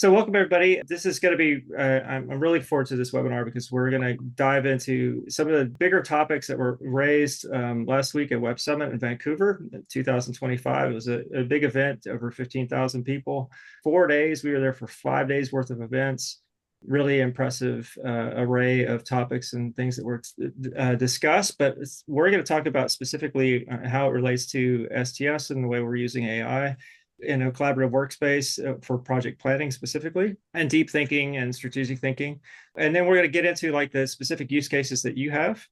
So welcome everybody. This is going to be, I'm really forward to this webinar because we're going to dive into some of the bigger topics that were raised last week at Web Summit in Vancouver in 2025. It was a big event, over 15,000 people, 4 days. We were there for 5 days worth of events. Really impressive array of topics and things that were discussed, but we're going to talk about specifically how it relates to STS and the way we're using AI in a collaborative workspace for project planning specifically, and deep thinking and strategic thinking. And then we're going to get into like the specific use cases that you have.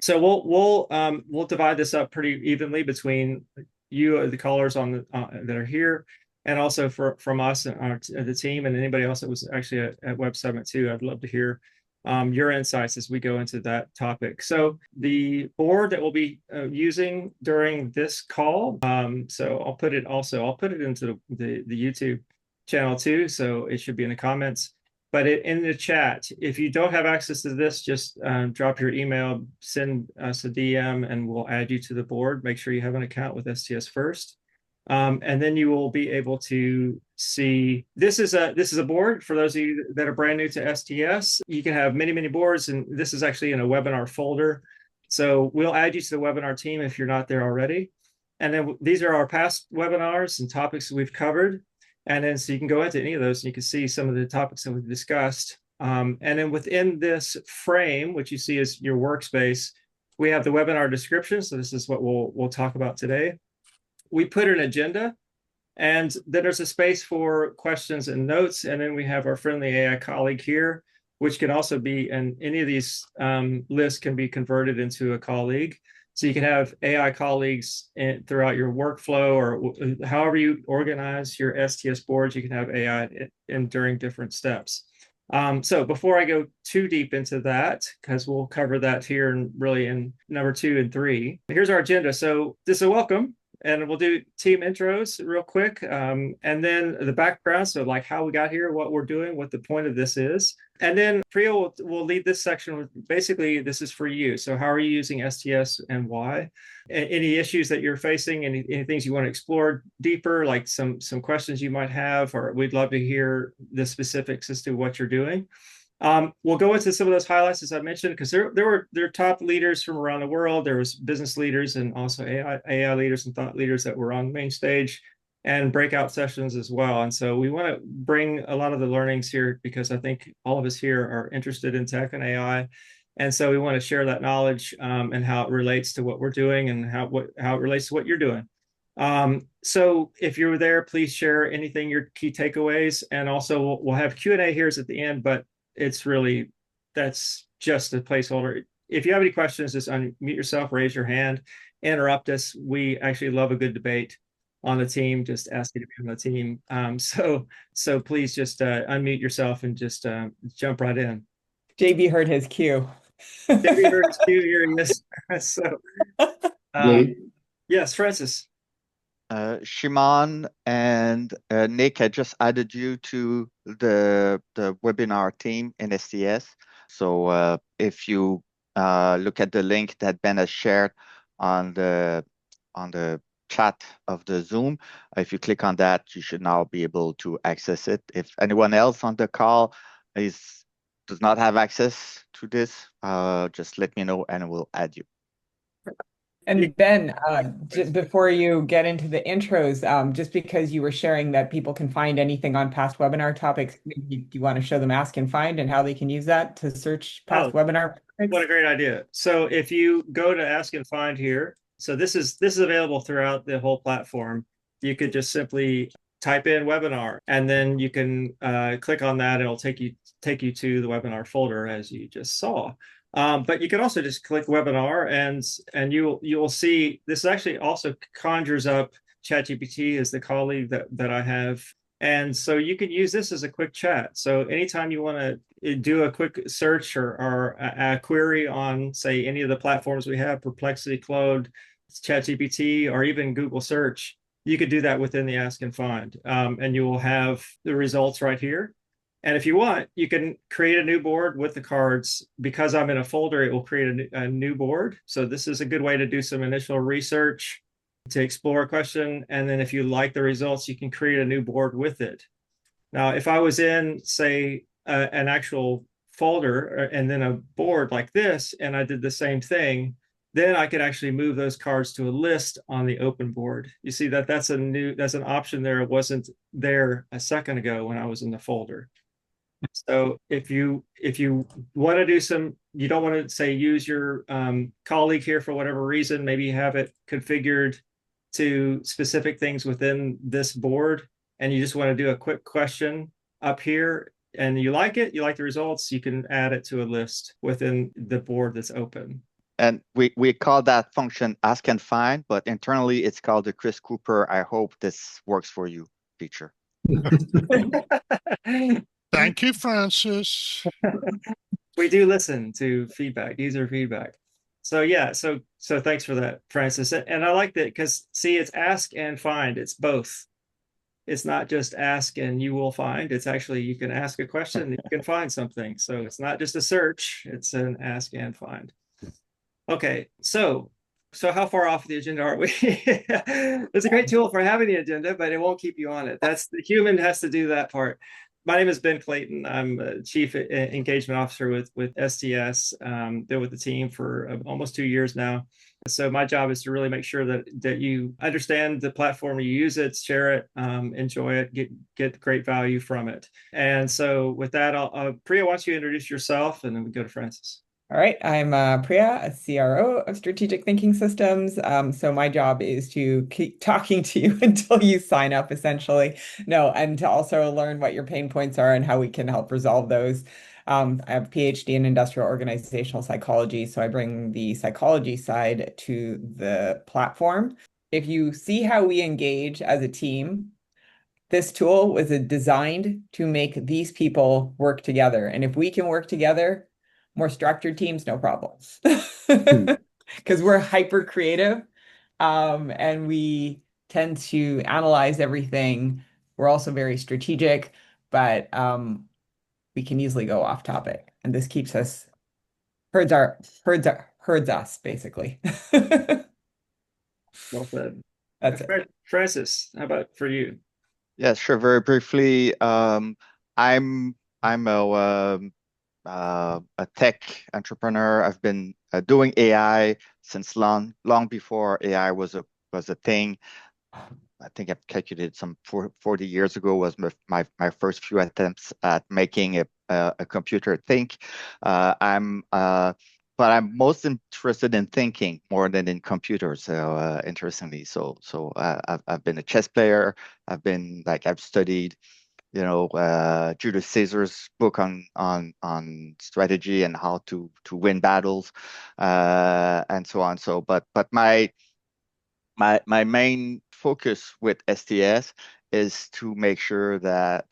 So we'll divide this up pretty evenly between you, the callers on the that are here, and also from us and the team, and anybody else that was actually at Web Summit too. I'd love to hear your insights as we go into that topic. So the board that we'll be using during this call, so I'll put it into the YouTube channel too, so it should be in the comments. But in the chat, if you don't have access to this, just drop your email, send us a DM, and we'll add you to the board. Make sure you have an account with STS first. And then you will be able to see, this is a board for those of you that are brand new to STS. You can have many boards, and this is actually in a webinar folder. So we'll add you to the webinar team if you're not there already. And then these are our past webinars and topics that we've covered. And then so you can go into any of those and you can see some of the topics that we've discussed. And then within this frame, which you see as your workspace, we have the webinar description. So this is what we'll talk about today. We put an agenda, and then there's a space for questions and notes. And then we have our friendly AI colleague here, which can also be, and any of these lists can be converted into a colleague. So you can have AI colleagues throughout your workflow, or however you organize your STS boards, you can have AI during different steps. So before I go too deep into that, because we'll cover that here and really in number 2 and 3, here's our agenda. So this is a welcome. And we'll do team intros real quick, and then the background, so like how we got here, what we're doing, what the point of this is. And then Priya will lead this section with, basically, this is for you. So how are you using STS and why? Any issues that you're facing, any things you want to explore deeper, like some questions you might have, or we'd love to hear the specifics as to what you're doing. We'll go into some of those highlights, as I mentioned, because there were top leaders from around the world. There was business leaders and also AI leaders and thought leaders that were on the main stage, and breakout sessions as well. And so we want to bring a lot of the learnings here because I think all of us here are interested in tech and AI. And so we want to share that knowledge and how it relates to what we're doing and how it relates to what you're doing. So if you're there, please share anything, your key takeaways. And also we'll have Q&A here at the end, but that's just a placeholder. If you have any questions, just unmute yourself, raise your hand, interrupt us. We actually love a good debate on the team. Just ask you to be on the team. So please just unmute yourself and just jump right in. JB heard his cue. JB heard his cue here. Yes. So, yes, Francis. Shimon and Nick, I just added you to the webinar team in STS. So if you look at the link that Ben has shared on the chat of the Zoom, if you click on that, you should now be able to access it. If anyone else on the call does not have access to this, just let me know and we'll add you. And Ben, before you get into the intros, just because you were sharing that people can find anything on past webinar topics, do you want to show them Ask and Find and how they can use that to search past webinar topics? What a great idea. So if you go to Ask and Find here, so this is available throughout the whole platform. You could just simply type in webinar, and then you can click on that. It'll take you to the webinar folder as you just saw. But you can also just click webinar, and you will see this actually also conjures up ChatGPT as the colleague that I have. And so you can use this as a quick chat. So anytime you want to do a quick search or a query on, say, any of the platforms we have, Perplexity, Claude, ChatGPT, or even Google Search, you could do that within the Ask and Find. And you will have the results right here. And if you want, you can create a new board with the cards. Because I'm in a folder, it will create a new board. So this is a good way to do some initial research, to explore a question. And then if you like the results, you can create a new board with it. Now, if I was in, say, an actual folder and then a board like this, and I did the same thing, then I could actually move those cards to a list on the open board. You see that that's an option there. It wasn't there a second ago when I was in the folder. So if you want to do you don't want to say use your colleague here for whatever reason, maybe you have it configured to specific things within this board, and you just want to do a quick question up here, and you like the results, you can add it to a list within the board that's open. And we call that function ask and find, but internally it's called the Chris Cooper, I hope this works for you feature. Thank you, Francis. We do listen to feedback, user feedback. So yeah, so thanks for that, Francis. And I like that because see, it's ask and find. It's both. It's not just ask and you will find. It's actually you can ask a question and you can find something. So it's not just a search, it's an ask and find. Okay, so how far off the agenda are we? It's a great tool for having the agenda, but it won't keep you on it. That's the human has to do that part. My name is Ben Clayton. I'm a Chief Engagement Officer with STS. Been with the team for almost 2 years now. So my job is to really make sure that you understand the platform, you use it, share it, enjoy it, get great value from it. And so with that, Priya, why don't you introduce yourself, and then we go to Francis. All right, I'm Priya, a CRO of Strategic Thinking Systems. So my job is to keep talking to you until you sign up, essentially. No, and to also learn what your pain points are and how we can help resolve those. I have a PhD in industrial organizational psychology, so I bring the psychology side to the platform. If you see how we engage as a team, this tool was designed to make these people work together. And if we can work together, more structured teams, no problems. Because we're hyper creative and we tend to analyze everything. We're also very strategic, but we can easily go off topic. And this keeps us, herds us, basically. Well said. That's it. Francis, how about for you? Yeah, sure. Very briefly, I'm a tech entrepreneur. I've been doing AI since long before AI was a thing. I think I've calculated some 40 years ago was my first few attempts at making a computer think. But I'm most interested in thinking more than in computers. So interestingly, I've been a chess player. I've studied Julius Caesar's book on strategy and how to win battles, and so on. But my main focus with STS is to make sure that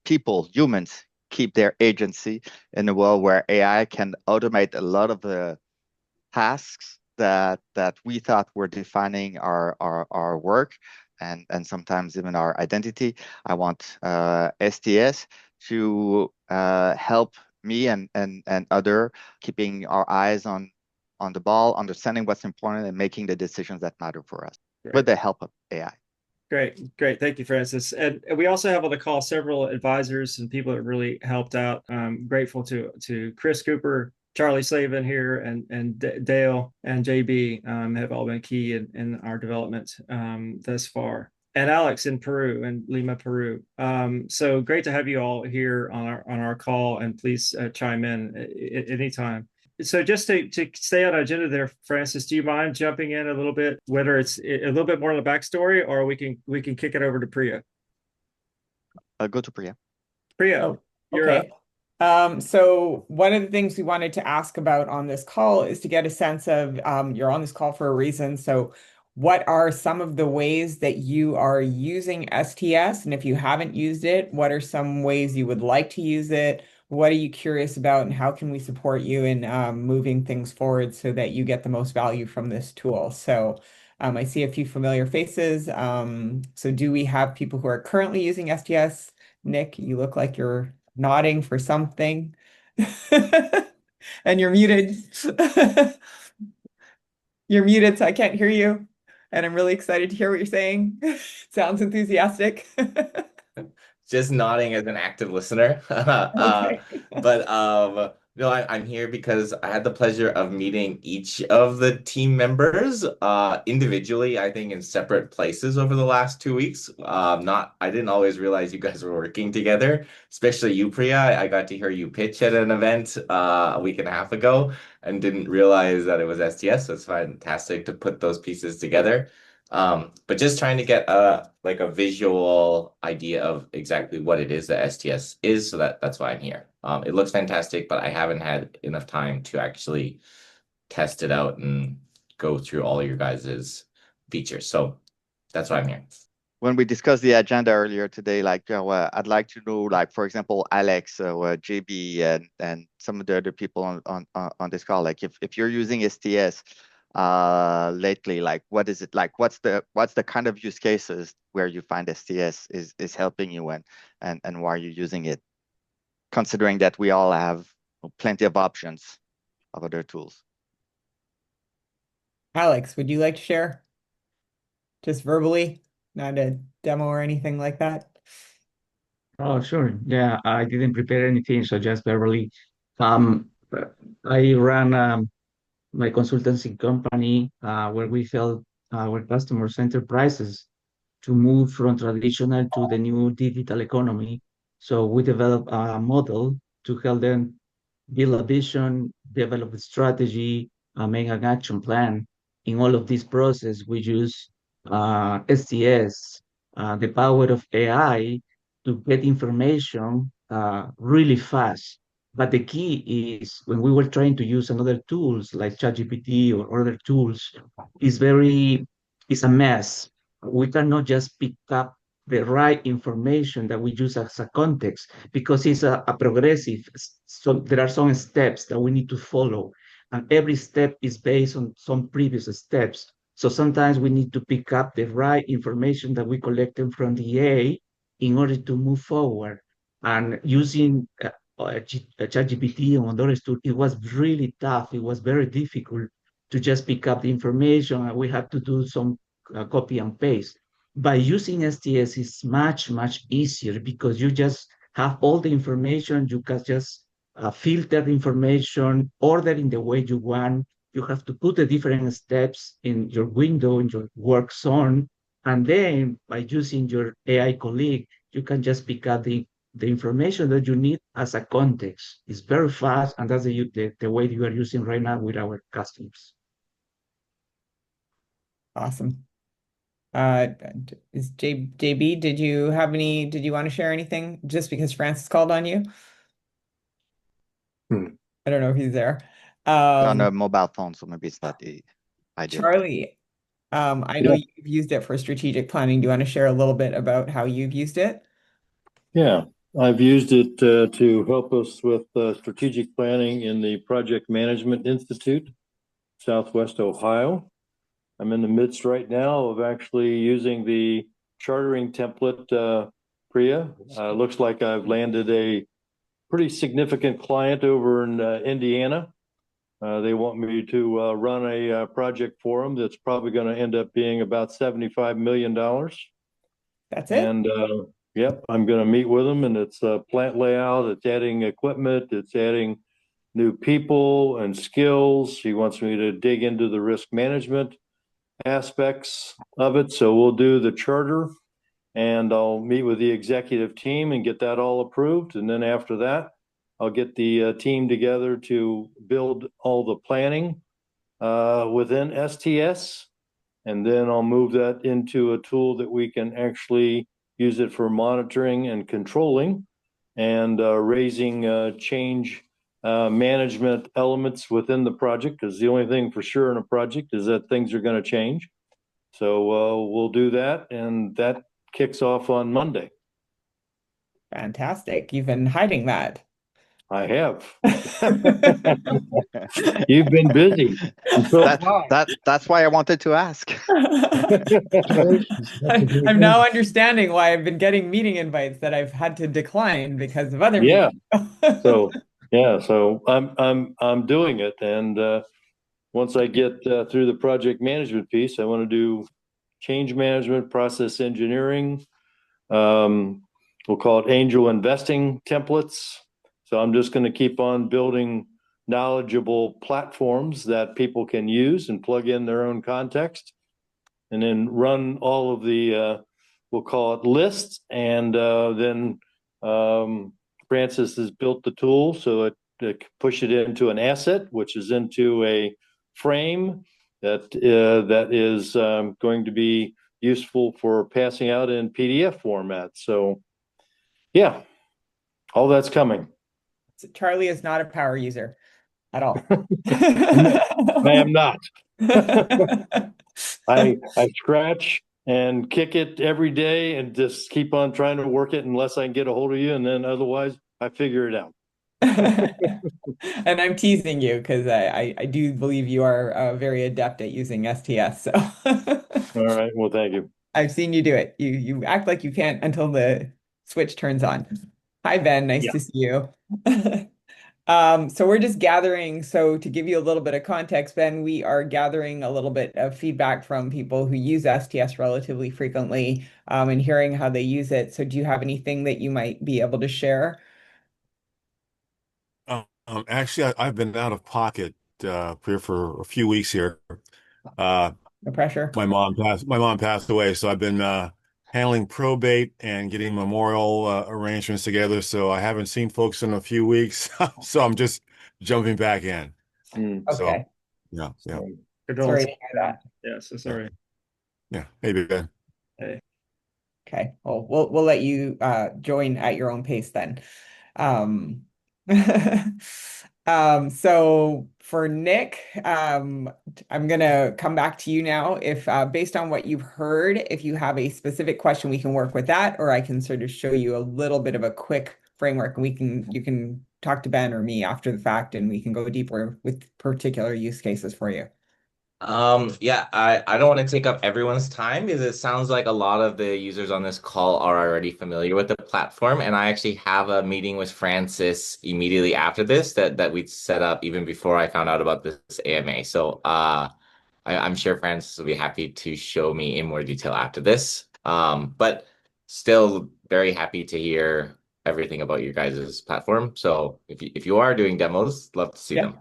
people, humans, keep their agency in a world where AI can automate a lot of the tasks that we thought were defining our work. And sometimes even our identity. I want STS to help me and other keeping our eyes on the ball, understanding what's important, and making the decisions that matter for us with the help of AI. Great. Thank you, Francis. And we also have on the call several advisors and people that really helped out. I'm grateful to Chris Cooper, Charlie Slavin here, and Dale and JB have all been key in our development thus far. And Alex in Peru and Lima, Peru. So great to have you all here on our call, and please chime in at any time. So just to stay on our agenda there, Francis, do you mind jumping in a little bit, whether it's a little bit more on the backstory, or we can kick it over to Priya? I'll go to Priya. Priya, you're okay. So one of the things we wanted to ask about on this call is to get a sense of, you're on this call for a reason. So what are some of the ways that you are using STS? And if you haven't used it, what are some ways you would like to use it? What are you curious about, and how can we support you in moving things forward so that you get the most value from this tool? So I see a few familiar faces. So do we have people who are currently using STS? Nick, you look like you're nodding for something. And you're muted. You're muted, so I can't hear you. And I'm really excited to hear what you're saying. Sounds enthusiastic. just nodding as an active listener. Okay. But no, I'm here because I had the pleasure of meeting each of the team members individually, I think in separate places over the last 2 weeks. I didn't always realize you guys were working together, especially you, Priya. I got to hear you pitch at an event a week and a half ago and didn't realize that it was STS. So it's fantastic to put those pieces together. But just trying to get a visual idea of exactly what it is that STS is, so that's why I'm here. It looks fantastic, but I haven't had enough time to actually test it out and go through all your guys's features. So that's why I'm here. When we discussed the agenda earlier today, I'd like to know, like, for example, Alex or JB and some of the other people on this call, like if you're using STS lately, like what is it like? What's the kind of use cases where you find STS is helping you and why are you using it? Considering that we all have plenty of options of other tools. Alex, would you like to share? Just verbally, not a demo or anything like that? Oh, sure. Yeah, I didn't prepare anything, so just verbally. Um, I ran my consultancy company where we help our customers, enterprises, to move from traditional to the new digital economy. So we develop a model to help them build a vision, develop a strategy, make an action plan. In all of this process, we use STS, the power of AI to get information really fast. But the key is when we were trying to use another tools like ChatGPT or other tools, it's a mess. We cannot just pick up the right information that we use as a context because it's a progressive. So there are some steps that we need to follow, and every step is based on some previous steps. So sometimes we need to pick up the right information that we collected from the AI in order to move forward. And using ChatGPT and others tools, it was really tough. It was very difficult to just pick up the information, and we had to do some copy and paste. By using STS is much, much easier because you just have all the information. You can just filter the information, order in the way you want. You have to put the different steps in your window, in your work zone. And then by using your AI colleague, you can just pick up the information that you need as a context. It's very fast, and that's the way you are using right now with our customers. Awesome. Is JB, did you want to share anything just because Francis called on you? I don't know if he's there. On a mobile phone, so maybe it's not the ideal. Charlie, I know you've used it for strategic planning. Do you want to share a little bit about how you've used it? Yeah, I've used it to help us with strategic planning in the Project Management Institute, Southwest Ohio. I'm in the midst right now of actually using the chartering template, Priya. Looks like I've landed a pretty significant client over in Indiana. They want me to run a project for them that's probably going to end up being about $75 million. That's it? And yep, I'm going to meet with them, and it's a plant layout, it's adding equipment, it's adding new people and skills. He wants me to dig into the risk management aspects of it. So we'll do the charter, and I'll meet with the executive team and get that all approved. And then after that, I'll get the team together to build all the planning within STS. And then I'll move that into a tool that we can actually use it for monitoring and controlling and raising change management elements within the project, because the only thing for sure in a project is that things are going to change. So we'll do that, and that kicks off on Monday. Fantastic. You've been hiding that. I have. You've been busy. That's why I wanted to ask. I'm now understanding why I've been getting meeting invites that I've had to decline because of other meetings. So I'm doing it, and once I get through the project management piece, I want to do change management, process engineering, we'll call it angel investing templates. So I'm just going to keep on building knowledgeable platforms that people can use and plug in their own context, and then run all of the, we'll call it lists. And then Francis has built the tool so it push it into an asset, which is into a frame that is going to be useful for passing out in PDF format. So yeah, all that's coming. Charlie is not a power user at all. I am not. I scratch and kick it every day and just keep on trying to work it unless I can get a hold of you, and then otherwise I figure it out. And I'm teasing you because I do believe you are very adept at using STS. So All right. Well, thank you. I've seen you do it. You act like you can't until the switch turns on. Hi, Ben. Nice to see you. So we're just gathering. So to give you a little bit of context, Ben, we are gathering a little bit of feedback from people who use STS relatively frequently, and hearing how they use it. So do you have anything that you might be able to share? Actually, I've been out of pocket here for a few weeks here. No pressure. My mom passed away, so I've been handling probate and getting memorial arrangements together. So I haven't seen folks in a few weeks, so I'm just jumping back in. Okay. So, yeah. Sorry Condolences. to hear that. Yeah, so sorry. Yeah. Maybe Ben. Hey. Okay. Well, we'll let you join at your own pace then. So for Nick, I'm gonna come back to you now. If based on what you've heard, if you have a specific question, we can work with that, or I can sort of show you a little bit of a quick framework, and you can talk to Ben or me after the fact, and we can go deeper with particular use cases for you. Yeah, I don't want to take up everyone's time because it sounds like a lot of the users on this call are already familiar with the platform. And I actually have a meeting with Francis immediately after this that we'd set up even before I found out about this AMA. So I'm sure Francis will be happy to show me in more detail after this. But still very happy to hear everything about your guys' platform. So if you are doing demos, love to see them.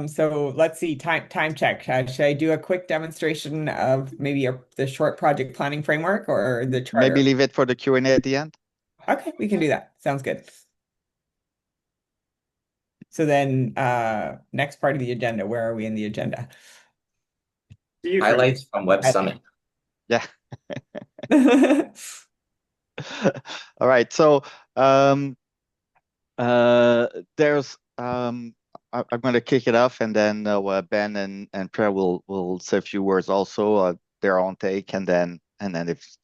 So let's see, time check. Should I do a quick demonstration of maybe the short project planning framework or the charter? Maybe leave it for the Q&A at the end. Okay, we can do that. Sounds good. So then next part of the agenda, where are we in the agenda? Highlights from Web Summit. Yeah. All right. So there's I'm going to kick it off, and then Ben and Prayer will say a few words also, their own take, and then if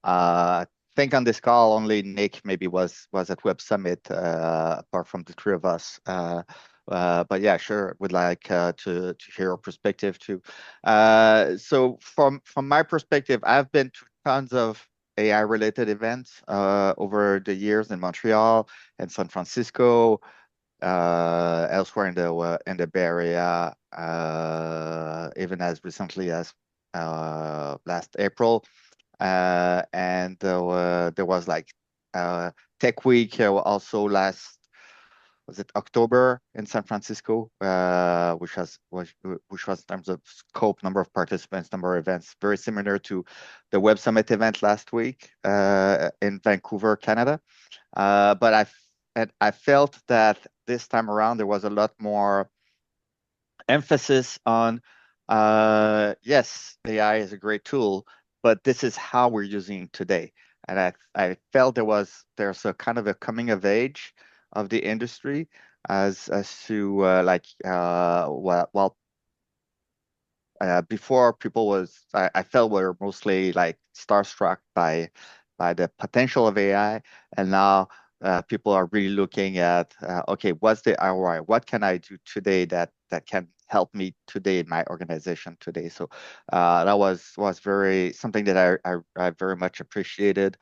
I think on this call only Nick maybe was at Web Summit apart from the three of us. But yeah, sure, would like to hear your perspective too. So from my perspective, I've been to tons of AI related events over the years in Montreal and San Francisco. Elsewhere in the Bay Area, even as recently as last April, and there was like Tech Week also was it October in San Francisco, which was in terms of scope, number of participants, number of events, very similar to the Web Summit event last week in Vancouver, Canada. But I felt that this time around there was a lot more emphasis on yes, AI is a great tool, but this is how we're using it today. And I felt there's a kind of a coming of age of the industry as to before people I felt were mostly like starstruck by the potential of AI, and now people are really looking at okay, what's the ROI? What can I do today that can help me today in my organization today? So that was very something that I very much appreciated.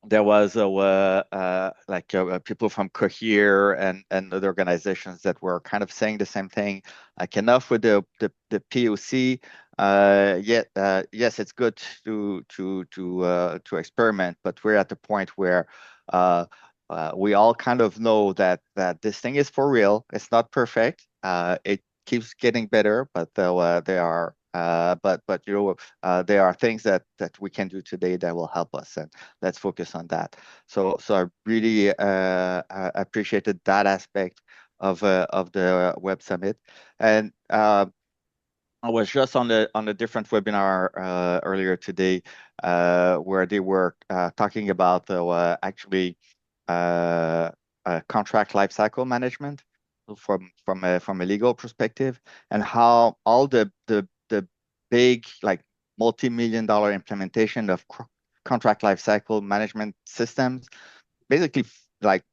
There was people from Cohere and other organizations that were kind of saying the same thing. Like enough with the POC. Yes, it's good to experiment, but we're at the point where we all kind of know that this thing is for real. It's not perfect. It keeps getting better, but there are there are things that we can do today that will help us, and let's focus on that. So I really appreciated that aspect of the Web Summit, and I was just on a different webinar earlier today where they were talking about actually contract lifecycle management from a legal perspective, and how all the big, like, multi-million-dollar implementation of contract lifecycle management systems basically like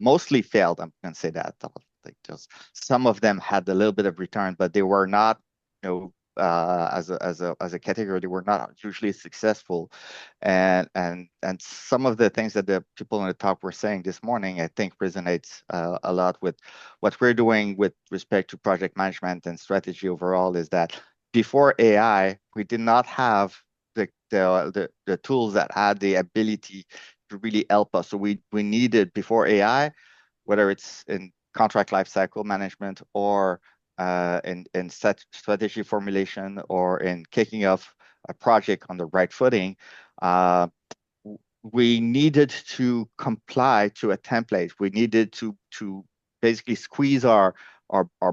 mostly failed. I'm going to say that. Like, just some of them had a little bit of return, but they were not, as a category, they were not usually successful. And some of the things that the people on the top were saying this morning, I think, resonates a lot with what we're doing with respect to project management and strategy overall. Is that before AI, we did not have the tools that had the ability to really help us. So we needed, before AI, whether it's in contract lifecycle management or in strategy formulation or in kicking off a project on the right footing, we needed to comply to a template. We needed to basically squeeze our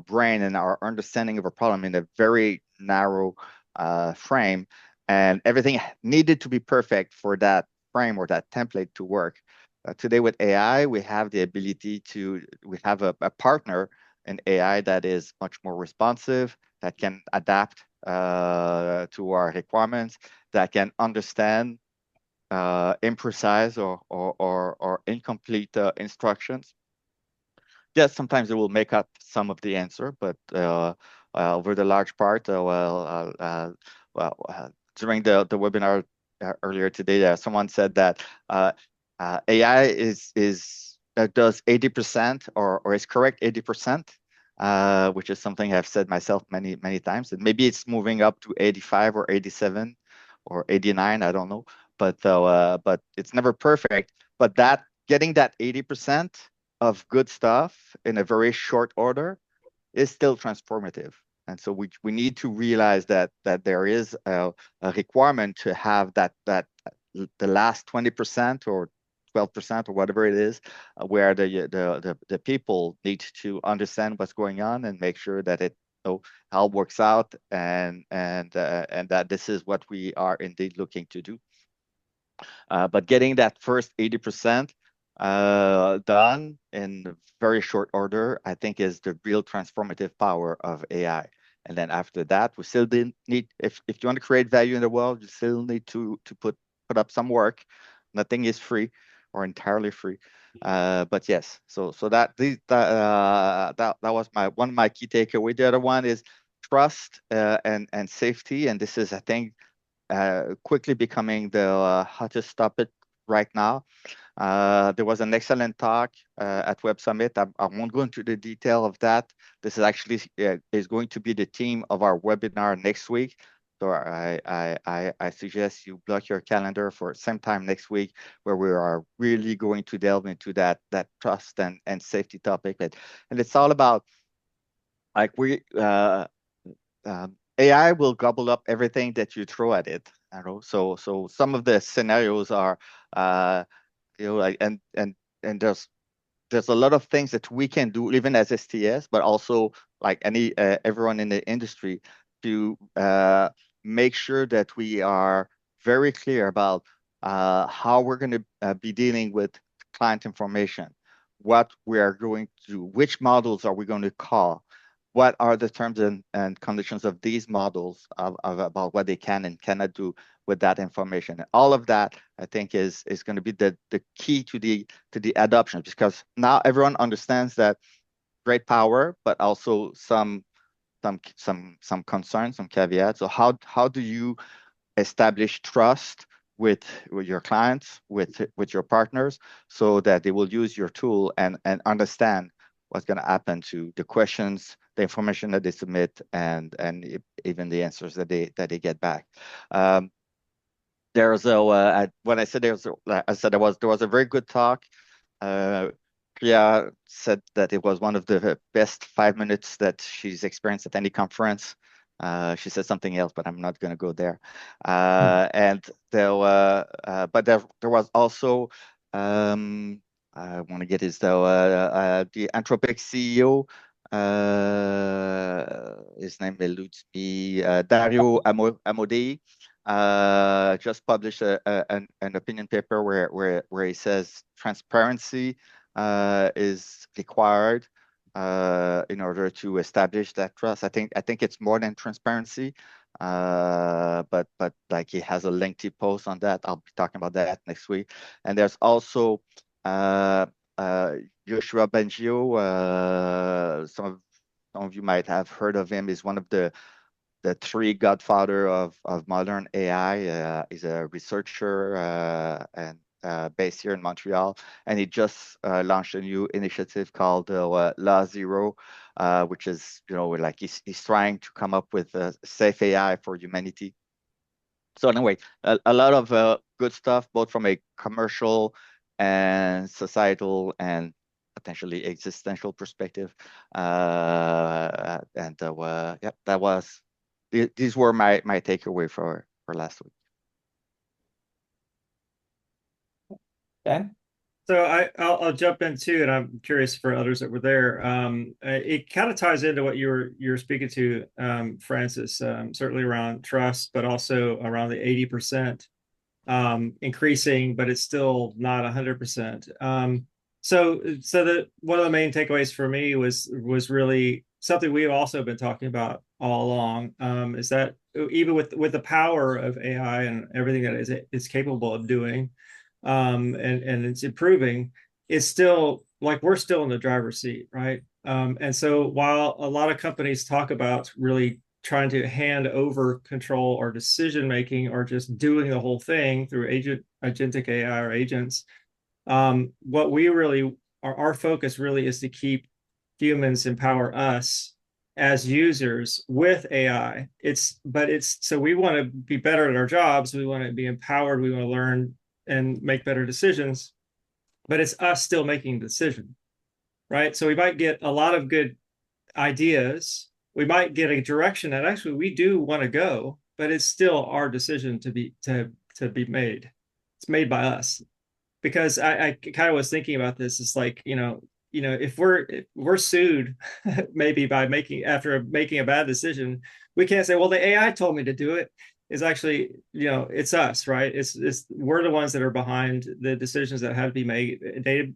brain and our understanding of a problem in a very narrow frame, and everything needed to be perfect for that frame or that template to work. Today with AI, we have the ability we have a partner in AI that is much more responsive, that can adapt to our requirements, that can understand imprecise or incomplete instructions. Yes, sometimes it will make up some of the answer, but over the large part, during the webinar earlier today, someone said that AI does 80% or is correct 80%, which is something I've said myself many times. And maybe it's moving up to 85 or 87 or 89, I don't know. But it's never perfect. But getting that 80% of good stuff in a very short order is still transformative. And so we need to realize that there is a requirement to have that the last 20% or 12% or whatever it is, where the people need to understand what's going on and make sure that it all works out, and that this is what we are indeed looking to do. But getting that first 80% done in very short order, I think, is the real transformative power of AI. And then after that, we still need, if you want to create value in the world, you still need to put up some work. Nothing is free or entirely free. But yes, so that was one of my key takeaways. The other one is trust and safety, and this is, I think, quickly becoming the hottest topic right now. There was an excellent talk at Web Summit. I won't go into the detail of that. This is actually is going to be the theme of our webinar next week. So I suggest you block your calendar for some time next week, where we are really going to delve into that trust and safety topic. And it's all about, like, AI will gobble up everything that you throw at it. I know. So some of the scenarios are, and there's a lot of things that we can do, even as STS, but also like everyone in the industry, to make sure that we are very clear about how we're going to be dealing with client information, what we are going to do, which models are we going to call, what are the terms and conditions of these models about what they can and cannot do with that information. All of that, I think, is going to be the key to the adoption, because now everyone understands that great power, but also some concerns, some caveats. So how do you establish trust with your clients, with your partners, so that they will use your tool and understand what's going to happen to the questions the information that they submit and even the answers that they get back. There's when I said there was a very good talk. Priya said that it was one of the best 5 minutes that she's experienced at any conference. She said something else, but I'm not going to go there. And but there was also I want to get his the Anthropic CEO. His name eludes me. Dario Amodei just published an opinion paper where he says transparency is required in order to establish that trust. I think it's more than transparency, but like he has a lengthy post on that. I'll be talking about that next week. And there's also Yoshua Bengio. Some of you might have heard of him. He's one of the three godfather of modern AI. He's a researcher and based here in Montreal, and he just launched a new initiative called Law Zero, which is, like he's trying to come up with a safe AI for humanity. So anyway, a lot of good stuff, both from a commercial and societal and potentially existential perspective. Yeah, that was. These were my takeaway for last week. Ben? So I'll jump in too, and I'm curious for others that were there. It kind of ties into what you were speaking to, Francis, certainly around trust, but also around the 80% increasing, but it's still not 100%. So that one of the main takeaways for me was really something we've also been talking about all along, is that even with the power of AI and everything that it's capable of doing, and it's improving, it's still like we're still in the driver's seat, right? And so while a lot of companies talk about really trying to hand over control or decision making or just doing the whole thing through agentic AI or agents, what we really our focus really is to keep humans empower us as users with AI. So we want to be better at our jobs. We want to be empowered. We want to learn and make better decisions, but it's us still making the decision, right? So we might get a lot of good ideas. We might get a direction that actually we do want to go, but it's still our decision to be made. It's made by us. Because I kind of was thinking about this. It's like, if we're sued maybe after making a bad decision, we can't say, well, the AI told me to do it. It's actually, it's us, right? It's we're the ones that are behind the decisions that have to be made day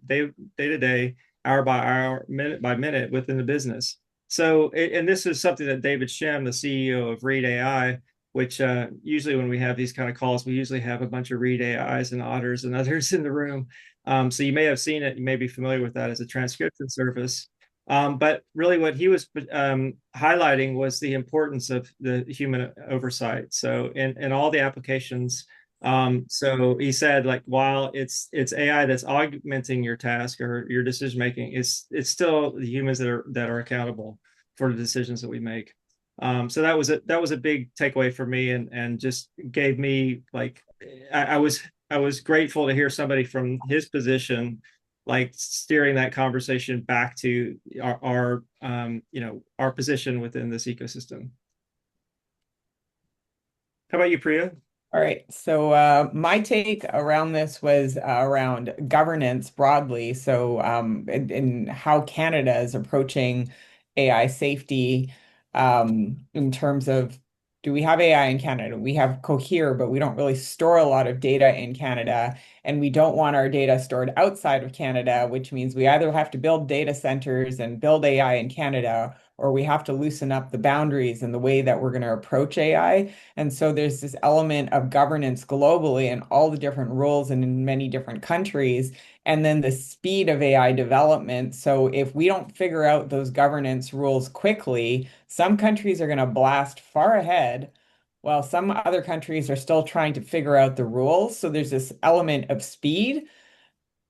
to day, hour by hour, minute by minute within the business. So, and this is something that David Shem, the CEO of Read AI, which usually when we have these kind of calls, we usually have a bunch of Read AIs and otters and others in the room. So you may have seen it, you may be familiar with that as a transcription service. But really what he was highlighting was the importance of the human oversight. So in all the applications, so he said, like, while it's AI that's augmenting your task or your decision making, it's still the humans that are accountable for the decisions that we make. So that was a big takeaway for me, and just gave me, like, I was grateful to hear somebody from his position like steering that conversation back to our position within this ecosystem. How about you, Priya? All right. So my take around this was around governance broadly. So in how Canada is approaching AI safety, in terms of, do we have AI in Canada? We have Cohere, but we don't really store a lot of data in Canada, and we don't want our data stored outside of Canada, which means we either have to build data centers and build AI in Canada, or we have to loosen up the boundaries and the way that we're going to approach AI. And so there's this element of governance globally and all the different rules and in many different countries, and then the speed of AI development. So if we don't figure out those governance rules quickly, some countries are going to blast far ahead, while some other countries are still trying to figure out the rules. So there's this element of speed.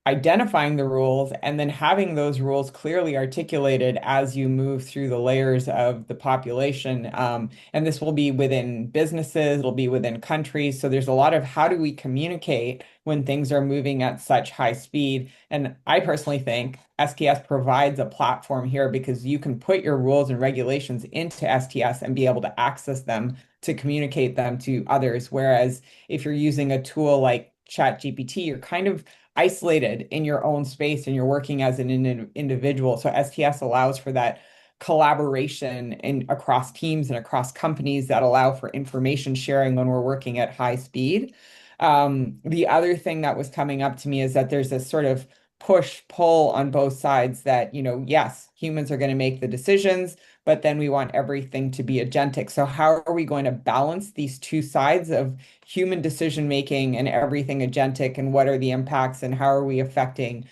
identifying the rules and then having those rules clearly articulated as you move through the layers of the population. And this will be within businesses, it'll be within countries. So there's a lot of how do we communicate when things are moving at such high speed. And I personally think STS provides a platform here because you can put your rules and regulations into STS and be able to access them to communicate them to others. Whereas if you're using a tool like ChatGPT, you're kind of isolated in your own space and you're working as an individual. So STS allows for that collaboration across teams and across companies that allow for information sharing when we're working at high speed. The other thing that was coming up to me is that there's this sort of push pull on both sides that, yes, humans are going to make the decisions, but then we want everything to be agentic. So how are we going to balance these two sides of human decision making and everything agentic, and what are the impacts and how are we affecting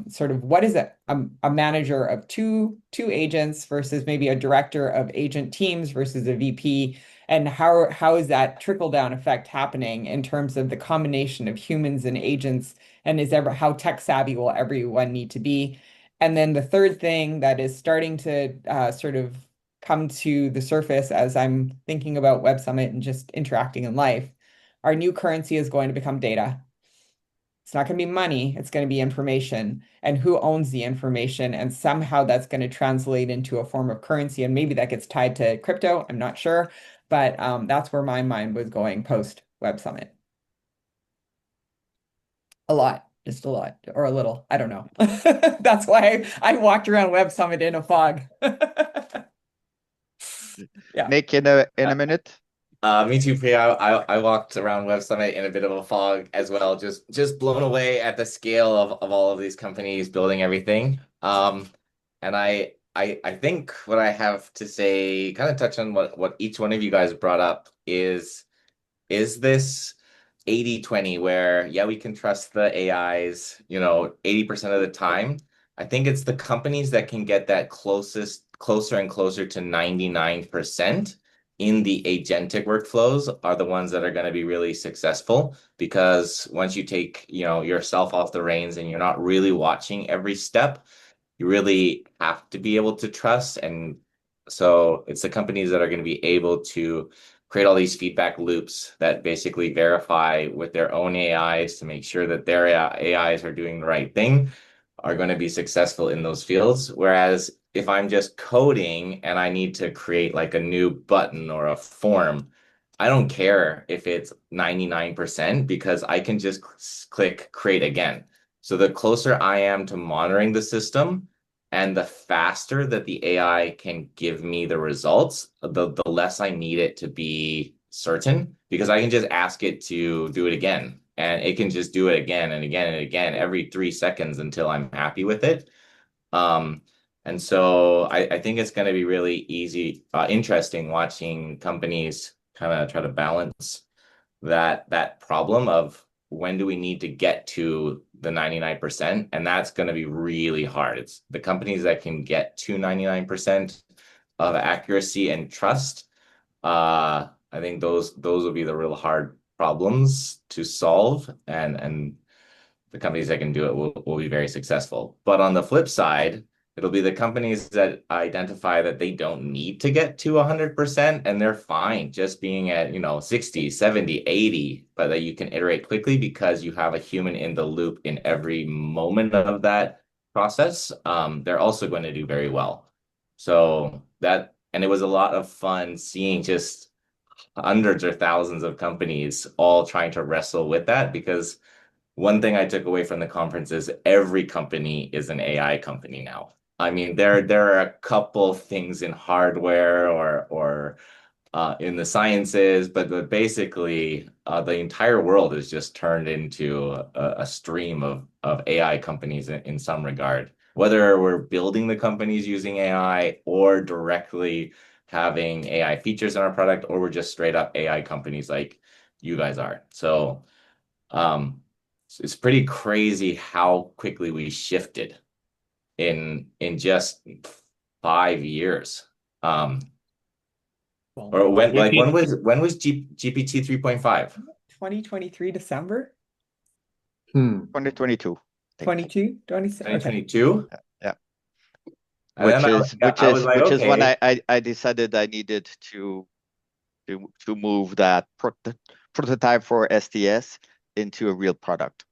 sort of what is it a manager of two agents versus maybe a director of agent teams versus a VP, and how is that trickle down effect happening in terms of the combination of humans and agents, and how tech savvy will everyone need to be? And then the third thing that is starting to sort of come to the surface as I'm thinking about Web Summit and just interacting in life, our new currency is going to become data. It's not going to be money, it's going to be information, and who owns the information. And somehow that's going to translate into a form of currency. And maybe that gets tied to crypto. I'm not sure. But that's where my mind was going post Web Summit. A lot, just a lot, or a little. I don't know. That's why I walked around Web Summit in a fog. Yeah. Nick, in a minute. Me too, Priya. I walked around Web Summit in a bit of a fog as well, just blown away at the scale of all of these companies building everything. And I think what I have to say, kind of touch on what each one of you guys brought up is this 80-20 where, yeah, we can trust the AIs, 80% of the time. I think it's the companies that can get that closer and closer to 99% in the agentic workflows are the ones that are going to be really successful, because once you take, yourself off the reins and you're not really watching every step, you really have to be able to trust. And so it's the companies that are going to be able to create all these feedback loops that basically verify with their own AIs to make sure that their AIs are doing the right thing, are going to be successful in those fields. Whereas if I'm just coding and I need to create like a new button or a form, I don't care if it's 99% because I can just click create again. So the closer I am to monitoring the system and the faster that the AI can give me the results, the less I need it to be certain, because I can just ask it to do it again. And it can just do it again and again and again every 3 seconds until I'm happy with it. And so I think it's going to be really interesting watching companies kind of try to balance that problem of when do we need to get to the 99%, and that's going to be really hard. It's the companies that can get to 99% of accuracy and trust. I think those will be the real hard problems to solve, and the companies that can do it will be very successful. But on the flip side, it'll be the companies that identify that they don't need to get to 100% and they're fine just being at, 60, 70, 80, but that you can iterate quickly because you have a human in the loop in every moment of that process. They're also going to do very well. So and it was a lot of fun seeing just hundreds or thousands of companies all trying to wrestle with that, because one thing I took away from the conference is every company is an AI company now. I mean, there are a couple things in hardware or in the sciences, but basically the entire world is just turned into a stream of AI companies in some regard. Whether we're building the companies using AI or directly having AI features in our product, or we're just straight up AI companies like you guys are. So it's pretty crazy how quickly we shifted in just 5 years. Or when was GPT 3.5? 2023 December? 2022. 22, 26. Okay. 2022. Yeah. And Which then I is was like, which is when okay. I decided I needed to move that prototype for STS into a real product.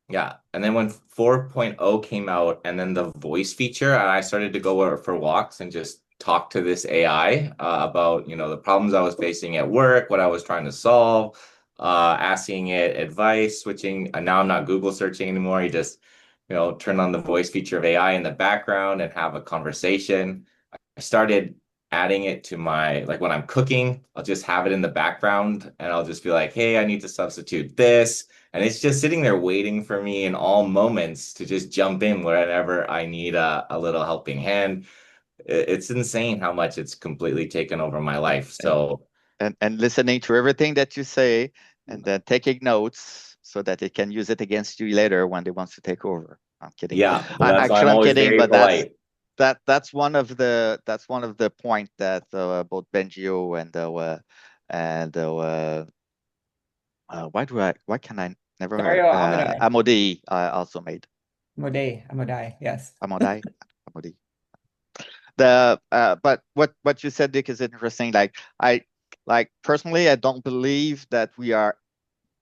Yeah. And then when 4.0 came out and then the voice feature, and I started to go for walks and just talk to this AI about, the problems I was facing at work, what I was trying to solve, asking it advice, switching. And now I'm not Google searching anymore. You just, turn on the voice feature of AI in the background and have a conversation. I started adding it to like when I'm cooking, I'll just have it in the background and I'll just be like, hey, I need to substitute this. And it's just sitting there waiting for me in all moments to just jump in wherever I need a little helping hand. It's insane how much it's completely taken over my life. So, and listening to everything that you say and then taking notes so that it can use it against you later when they want to take over. I'm kidding. yeah, that's why I'm I'm always kidding, very but polite. that's one of the point that both Benjio and why can I never Dario Amadei. Amodei also made. Amodei, yes. Amodei. But what you said, Dick, is interesting. Like personally, I don't believe that we are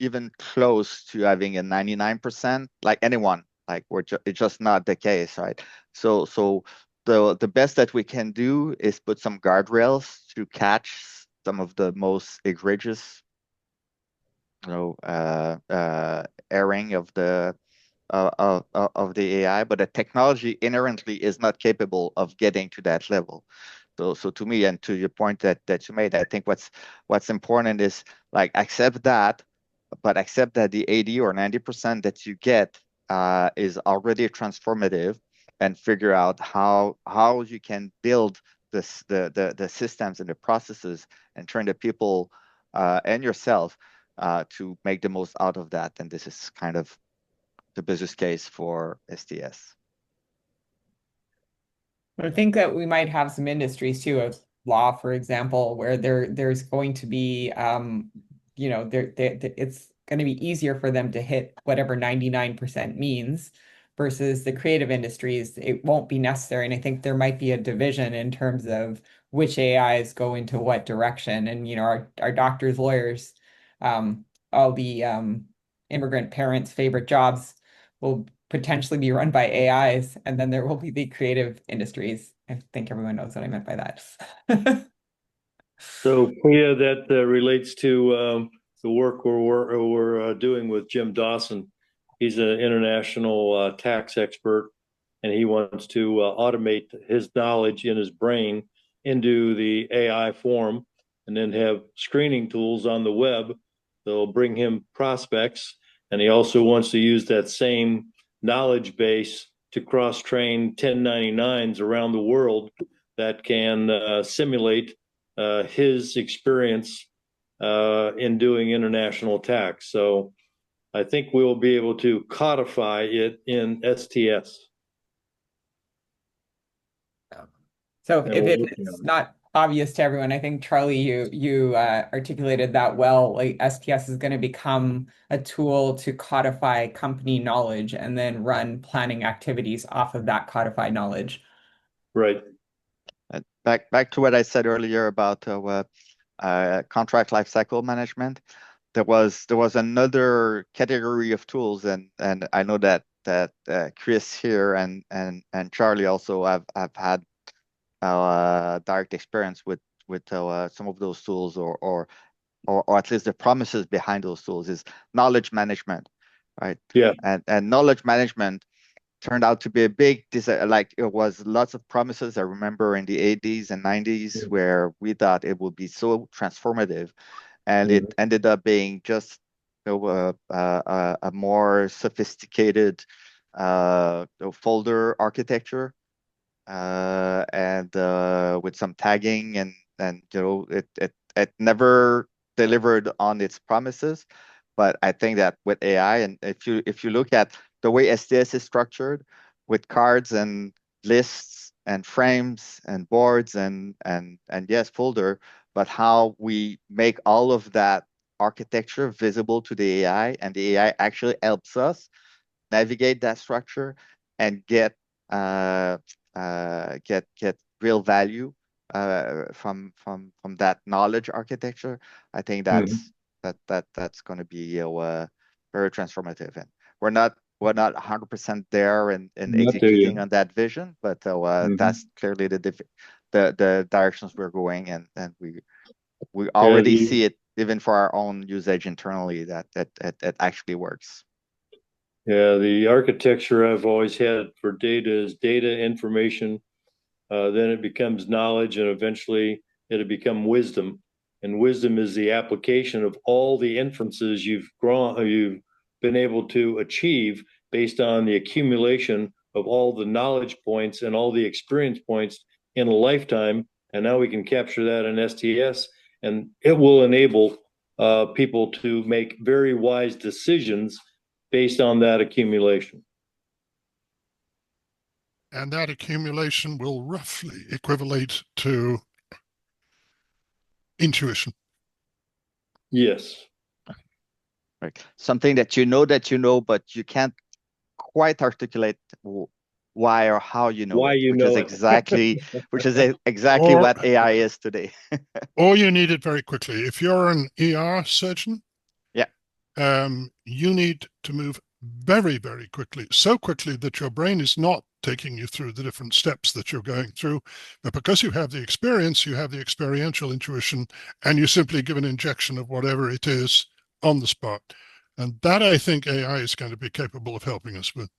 even close to having a 99%, like anyone. Like it's just not the case, right? So the best that we can do is put some guardrails to catch some of the most egregious, erring of the AI, but the technology inherently is not capable of getting to that level. So to me, and to your point that you made, I think what's important is like accept that, but accept that the 80 or 90% that you get is already transformative, and figure out how you can build the systems and the processes and train the people and yourself to make the most out of that. And this is kind of the business case for STS. I think that we might have some industries too, of law, for example, where there's going to be, it's going to be easier for them to hit whatever 99% means, versus the creative industries, it won't be necessary. And I think there might be a division in terms of which AIs go into what direction. And, our doctors, lawyers, all the immigrant parents' favorite jobs will potentially be run by AIs, and then there will be the creative industries. I think everyone knows what I meant by that. So, Priya, that relates to the work we're doing with Jim Dawson. He's an international tax expert, and he wants to automate his knowledge in his brain into the AI form, and then have screening tools on the web that'll bring him prospects. And he also wants to use that same knowledge base to cross-train 1099s around the world that can simulate his experience in doing international tax. So I think we'll be able to codify it in STS. So if it's not obvious to everyone, I think Charlie, you articulated that well. Like STS is going to become a tool to codify company knowledge and then run planning activities off of that codified knowledge. Right. Back to what I said earlier about contract lifecycle management. There was another category of tools, and I know that Chris here and Charlie also have had direct experience with some of those tools, or at least the promises behind those tools, is knowledge management, right? Yeah. And knowledge management turned out to be a big, like it was lots of promises. I remember in the 80s and 90s where we thought it would be so transformative, and it ended up being just a more sophisticated folder architecture, and with some tagging, and it never delivered on its promises. But I think that with AI, and if you look at the way STS is structured, with cards and lists and frames and boards and yes, folder, but how we make all of that architecture visible to the AI, and the AI actually helps us, navigate that structure and get real value from that knowledge architecture, I think that's going to be very transformative. And we're not 100% there in executing on that vision, but that's clearly the directions we're going, and we already see it even for our own usage internally that actually works. Yeah, the architecture I've always had for data is data information, then it becomes knowledge, and eventually it'll become wisdom. And wisdom is the application of all the inferences you've been able to achieve based on the accumulation of all the knowledge points and all the experience points in a lifetime. And now we can capture that in STS, and it will enable people to make very wise decisions based on that accumulation. And that accumulation will roughly equivalent to intuition. Yes. Right. Something that you know, but you can't quite articulate why or how you know why it, you which know is it. exactly what AI is today. Or you need it very quickly. If you're an ER surgeon, yeah, you need to move very, very quickly, so quickly that your brain is not taking you through the different steps that you're going through, but because you have the experience, you have the experiential intuition, and you simply give an injection of whatever it is on the spot. And that, I think, AI is going to be capable of helping us with.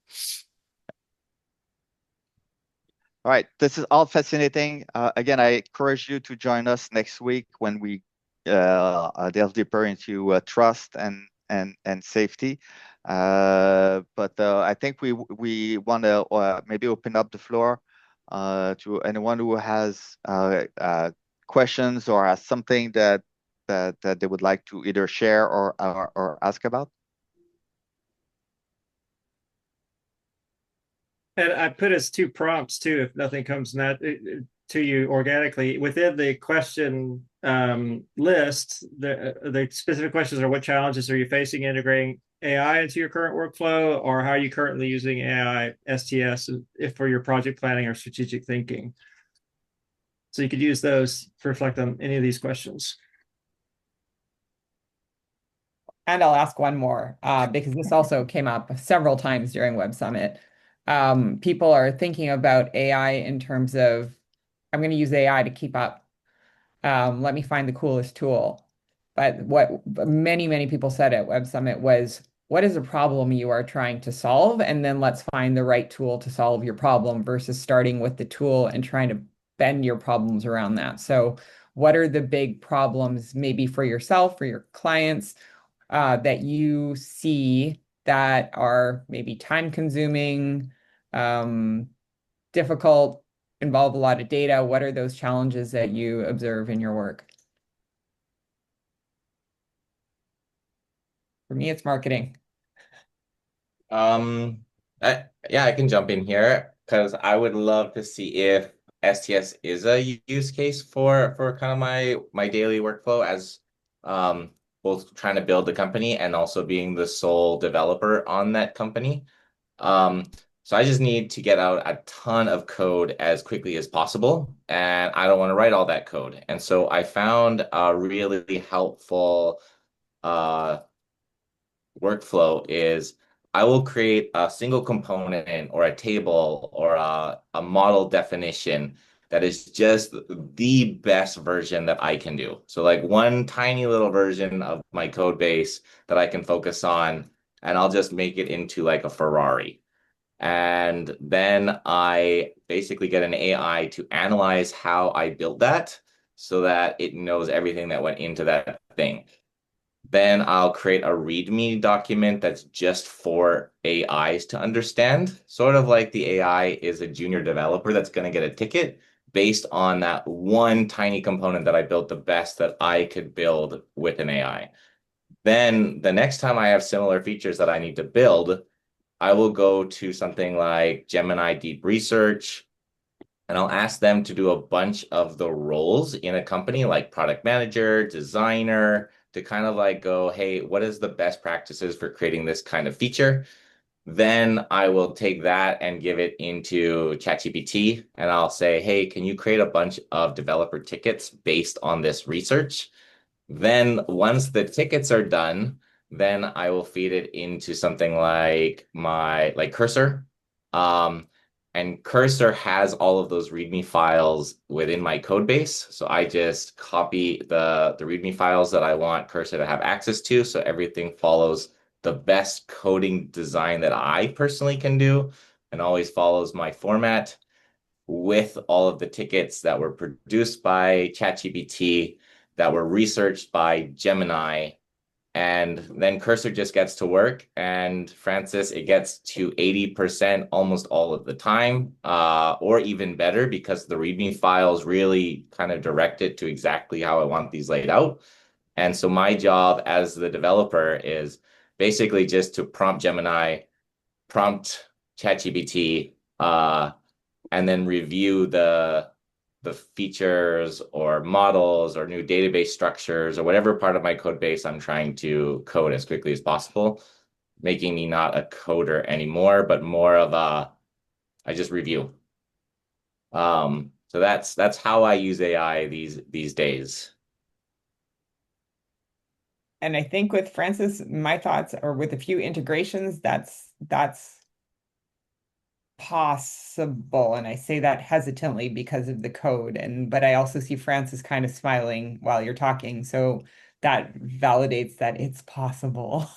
All right, this is all fascinating. Again, I encourage you to join us next week when we delve deeper into trust and safety. But I think we want to maybe open up the floor to anyone who has questions or has something that they would like to either share or ask about. And I put as 2 prompts too, if nothing comes to you organically within the question list. The specific questions are: what challenges are you facing integrating AI into your current workflow, or how are you currently using AI STS if for your project planning or strategic thinking? So you could use those to reflect on any of these questions. And I'll ask one more because this also came up several times during Web Summit. People are thinking about AI in terms of, I'm going to use AI to keep up. Let me find the coolest tool. But what many, many people said at Web Summit was, what is the problem you are trying to solve? And then let's find the right tool to solve your problem versus starting with the tool and trying to bend your problems around that. So what are the big problems maybe for yourself, for your clients, that you see that are maybe time consuming, difficult, involve a lot of data? What are those challenges that you observe in your work? For me, it's marketing. Yeah, I can jump in here because I would love to see if STS is a use case for kind of my daily workflow as both trying to build the company and also being the sole developer on that company. So I just need to get out a ton of code as quickly as possible, and I don't want to write all that code. And so I found a really helpful workflow is I will create a single component or a table or a model definition that is just the best version that I can do. So like one tiny little version of my code base that I can focus on, and I'll just make it into like a Ferrari. And then I basically get an AI to analyze how I built that so that it knows everything that went into that thing. Then I'll create a README document that's just for AIs to understand, sort of like the AI is a junior developer that's going to get a ticket based on that one tiny component that I built the best that I could build with an AI. Then the next time I have similar features that I need to build, I will go to something like Gemini Deep Research, and I'll ask them to do a bunch of the roles in a company like product manager, designer, to kind of like go, hey, what is the best practices for creating this kind of feature? Then I will take that and give it into ChatGPT, and I'll say, hey, can you create a bunch of developer tickets based on this research? Then once the tickets are done, then I will feed it into something like my Cursor. And Cursor has all of those README files within my code base. So I just copy the README files that I want Cursor to have access to. So everything follows the best coding design that I personally can do and always follows my format with all of the tickets that were produced by ChatGPT, that were researched by Gemini. And then Cursor just gets to work. And Francis, it gets to 80% almost all of the time, or even better, because the README files really kind of direct it to exactly how I want these laid out. And so my job as the developer is basically just to prompt Gemini, prompt ChatGPT, and then review the features or models or new database structures or whatever part of my code base I'm trying to code as quickly as possible, making me not a coder anymore, but more of I just review. So that's how I use AI these days. And I think with Francis, my thoughts are with a few integrations, that's possible. And I say that hesitantly because of the code. But I also see Francis kind of smiling while you're talking. So that validates that it's possible.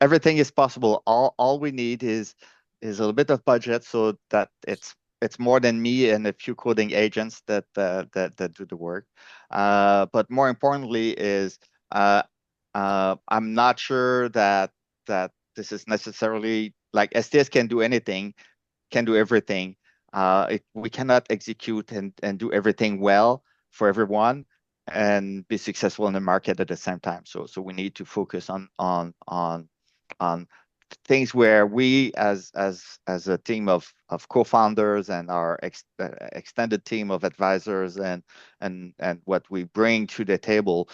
Everything is possible. All we need is a little bit of budget, so that it's more than me and a few coding agents that do the work. But more importantly is I'm not sure that this is necessarily like STS can do anything, can do everything. We cannot execute and do everything well for everyone and be successful in the market at the same time. So we need to focus on things where we as a team of co-founders and our extended team of advisors and what we bring to the table,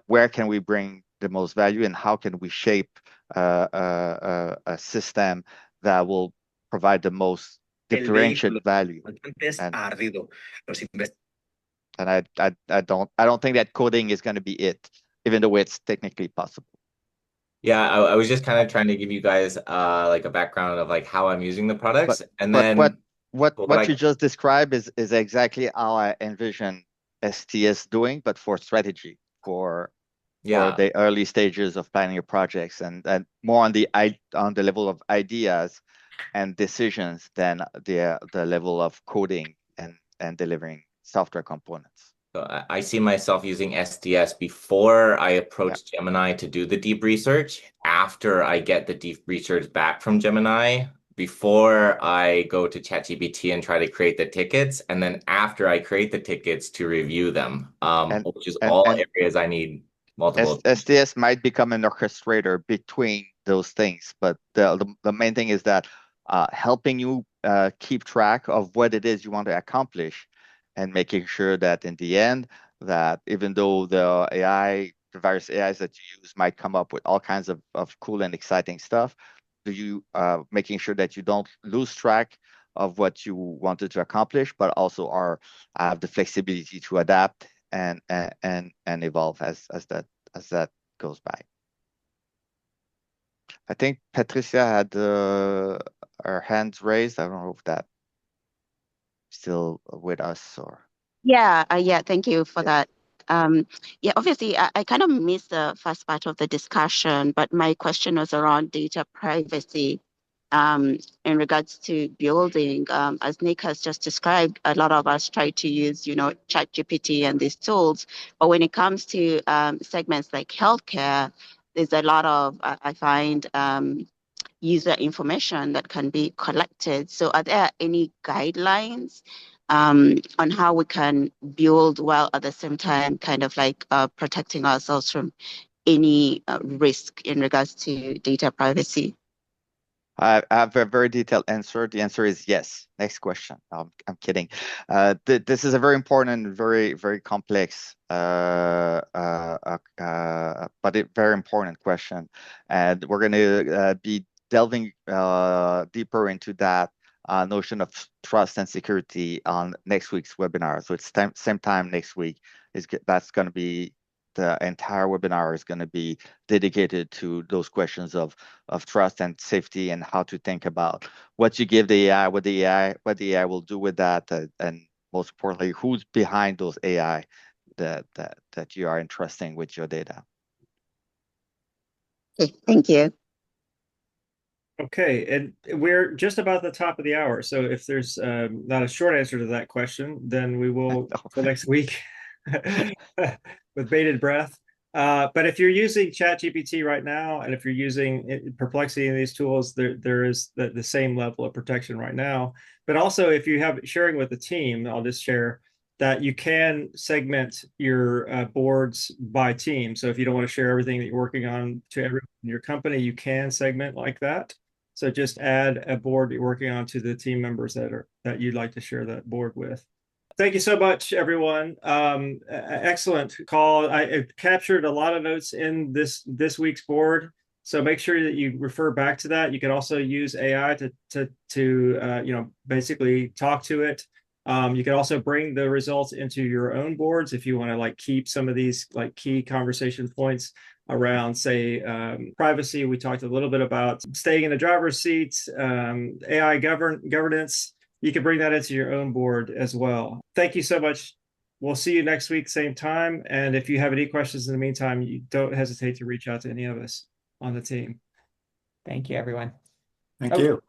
where can we bring the most value, and how can we shape a system that will provide the most differentiated value. And I don't think that coding is going to be it, even though it's technically possible. Yeah, I was just kind of trying to give you guys like a background of like how I'm using the products, what you just described is exactly how I envision STS doing, but for strategy, for the early stages of planning your projects, and more on the level of ideas and decisions than the level of coding and delivering software components. So I see myself using STS before I approach Gemini to do the deep research, after I get the deep research back from Gemini, before I go to ChatGPT and try to create the tickets, and then after I create the tickets to review them, which is all areas I need multiple. STS might become an orchestrator between those things, but the main thing is that helping you keep track of what it is you want to accomplish, and making sure that in the end, that even though the various AIs that you use might come up with all kinds of cool and exciting stuff, making sure that you don't lose track of what you wanted to accomplish, but also have the flexibility to adapt and evolve as that goes by. I think Patricia had her hands raised. I don't know if that still with us or. Yeah, thank you for that. Obviously I kind of missed the first part of the discussion, but my question was around data privacy in regards to building. As Nick has just described, a lot of us try to use, ChatGPT and these tools, but when it comes to segments like healthcare, there's a lot of, I find, user information that can be collected. So are there any guidelines on how we can build while at the same time kind of like protecting ourselves from any risk in regards to data privacy? I have a very detailed answer. The answer is yes. Next question. No, I'm kidding. This is a very important, very complex, but very important question, and we're going to be delving deeper into that notion of trust and security on next week's webinar. So it's same time next week. That's going to be the entire webinar is going to be dedicated to those questions of trust and safety and how to think about what you give the AI, what the AI will do with that, and most importantly, who's behind those AI that you are entrusting with your data. Okay, thank you. Okay, and we're just about the top of the hour. So if there's not a short answer to that question, then we will for next week with bated breath. But if you're using ChatGPT right now, and if you're using Perplexity and these tools, there is the same level of protection right now. But also, if you have sharing with the team, I'll just share that you can segment your boards by team. So if you don't want to share everything that you're working on to everyone in your company, you can segment like that. So just add a board you're working on to the team members that you'd like to share that board with. Thank you so much, everyone. Excellent call. I captured a lot of notes in this week's board. So make sure that you refer back to that. You can also use AI to basically talk to it. You can also bring the results into your own boards if you want to keep some of these key conversation points around, say, privacy. We talked a little bit about staying in the driver's seat, AI governance. You can bring that into your own board as well. Thank you so much. We'll see you next week, same time. And if you have any questions in the meantime, you don't hesitate to reach out to any of us on the team. Thank you, everyone. Thank you.